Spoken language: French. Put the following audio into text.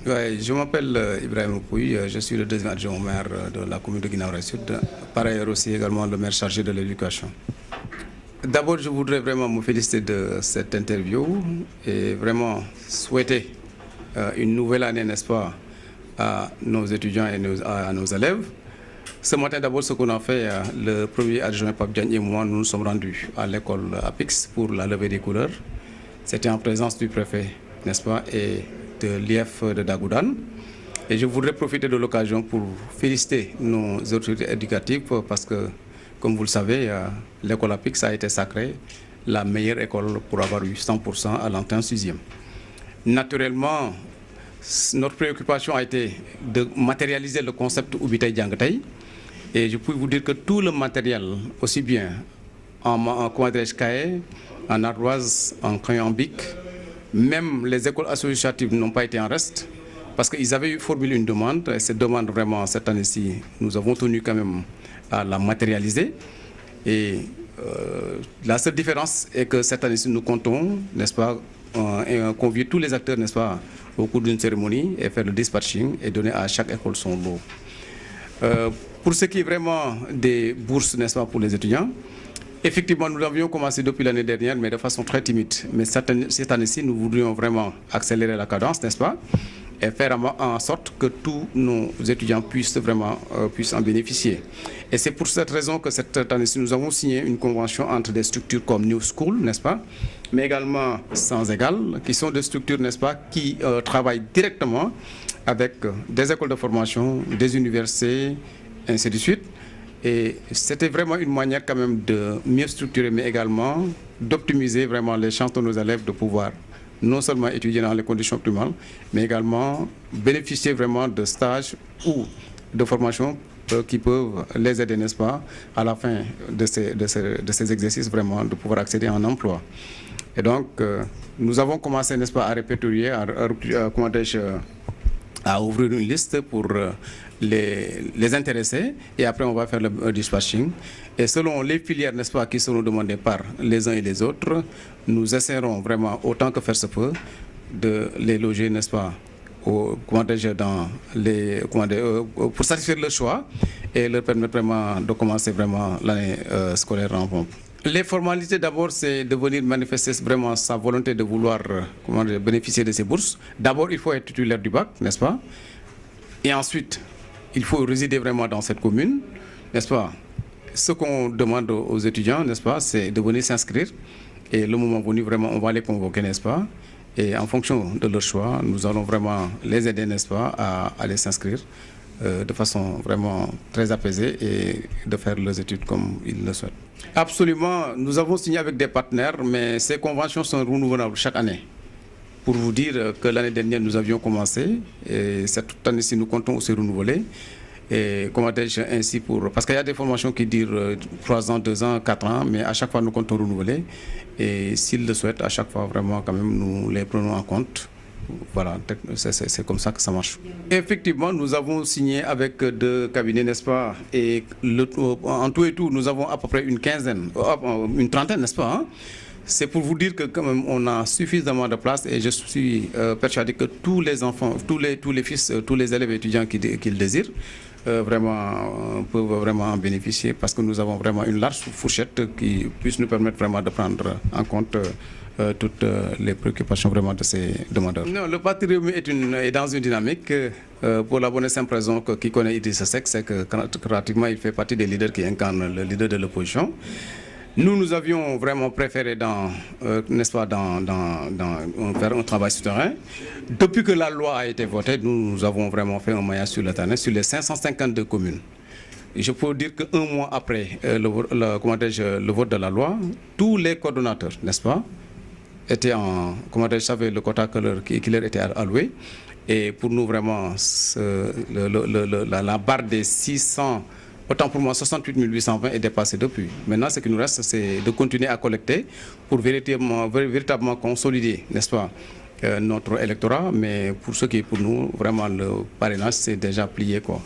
Ouais, je m'appelle Ibrahim Pouy, je suis le deuxième adjoint au maire de la commune de Guinaw Sud, par ailleurs aussi également le maire chargé de l'éducation. D'abord, je voudrais vraiment me féliciter de cette interview et vraiment souhaiter une nouvelle année, n'est-ce pas, à nos étudiants et à nos élèves. Ce matin, d'abord, ce qu'on a fait, le premier adjoint Pape Diagne et moi, nous nous sommes rendus à l'école APIX pour la levée des couleurs. C'était en présence du préfet, n'est-ce pas, et de l'IF de Dagoudan. Et je voudrais profiter de l'occasion pour féliciter nos autorités éducatives parce que, comme vous le savez, l'école APIX a été sacrée la meilleure école pour avoir eu 100% à l'entrée en 6e. Naturellement, notre préoccupation a été de matérialiser le concept Ubitay Djangatay. Et je peux vous dire que tout le matériel, aussi bien en cahier, en ardoise, en crayon en bic, même les écoles associatives n'ont pas été en reste parce qu'ils avaient formulé une demande. Et cette demande, vraiment, cette année-ci, nous avons tenu quand même à la matérialiser. Et la seule différence est que cette année-ci, nous comptons, n'est-ce pas, convier tous les acteurs, n'est-ce pas, au cours d'une cérémonie et faire le dispatching et donner à chaque école son lot. Pour ce qui est vraiment des bourses, n'est-ce pas, pour les étudiants, effectivement, nous avions commencé depuis l'année dernière, mais de façon très timide. Mais cette année-ci, nous voudrions vraiment accélérer la cadence, n'est-ce pas, et faire en sorte que tous nos étudiants puissent vraiment puissent en bénéficier. Et c'est pour cette raison que cette année-ci, nous avons signé une convention entre des structures comme New School, n'est-ce pas, mais également Sans Égal, qui sont des structures, n'est-ce pas, qui travaillent directement avec des écoles de formation, des universités, ainsi de suite. Et c'était vraiment une manière quand même de mieux structurer, mais également d'optimiser vraiment les chances de nos élèves de pouvoir non seulement étudier dans les conditions optimales, mais également bénéficier vraiment de stages ou de formations qui peuvent les aider, n'est-ce pas, à la fin de ces exercices, vraiment, de pouvoir accéder à un emploi. Et donc, nous avons commencé, n'est-ce pas, à répertorier, à ouvrir une liste pour les intéresser et après on va faire le dispatching. Et selon les filières, n'est-ce pas, qui seront demandées par les uns et les autres, nous essaierons vraiment, autant que faire se peut, de les loger, n'est-ce pas, dans les, pour satisfaire le choix et leur permettre vraiment de commencer vraiment l'année scolaire en pompe. Les formalités, d'abord, c'est de venir manifester vraiment sa volonté de vouloir bénéficier de ces bourses. D'abord, il faut être titulaire du bac, n'est-ce pas? Et ensuite, il faut résider vraiment dans cette commune, n'est-ce pas? Ce qu'on demande aux étudiants, n'est-ce pas, c'est de venir s'inscrire. Et le moment venu, vraiment, on va les convoquer, n'est-ce pas? Et en fonction de leur choix, nous allons vraiment les aider, n'est-ce pas, à aller s'inscrire de façon vraiment très apaisée et de faire leurs études comme ils le souhaitent. Absolument, nous avons signé avec des partenaires, mais ces conventions sont renouvelables chaque année. Pour vous dire que l'année dernière, nous avions commencé, et cette année-ci, nous comptons aussi renouveler. Et comment dire, ainsi parce qu'il y a des formations qui durent 3 ans, 2 ans, 4 ans, mais à chaque fois, nous comptons renouveler. Et s'ils le souhaitent, à chaque fois, vraiment, quand même, nous les prenons en compte. Voilà, c'est comme ça que ça marche. Effectivement, nous avons signé avec 2 cabinets, n'est-ce pas? Et en tout et tout, nous avons à peu près une trentaine, n'est-ce pas, hein? C'est pour vous dire que quand même, on a suffisamment de place et je suis persuadé que tous les enfants, tous les fils, tous les élèves étudiants qui le désirent, vraiment peuvent vraiment en bénéficier parce que nous avons vraiment une large fourchette qui puisse nous permettre vraiment de prendre en compte toutes les préoccupations vraiment de ces demandeurs. Non, le Parti Rewmi est dans une dynamique pour la bonne et simple raison que qui connaît Idrissa Seck, c'est que pratiquement il fait partie des leaders qui incarnent le leader de l'opposition. Nous avions vraiment préféré, n'est-ce pas, faire un travail sur le terrain. Depuis que la loi a été votée, nous avons vraiment fait un maillage sur le terrain, sur les 552 communes. Et je peux dire qu'un mois après le vote de la loi, tous les coordonnateurs, n'est-ce pas, étaient savaient le quota qui leur était alloué. Et pour nous, vraiment, la barre des 600... Autant pour moi, 68 820 est dépassé depuis. Maintenant, ce qui nous reste, c'est de continuer à collecter pour véritablement consolider, n'est-ce pas, notre électorat. Mais pour ce qui est pour nous, vraiment, le parrainage, c'est déjà plié, quoi.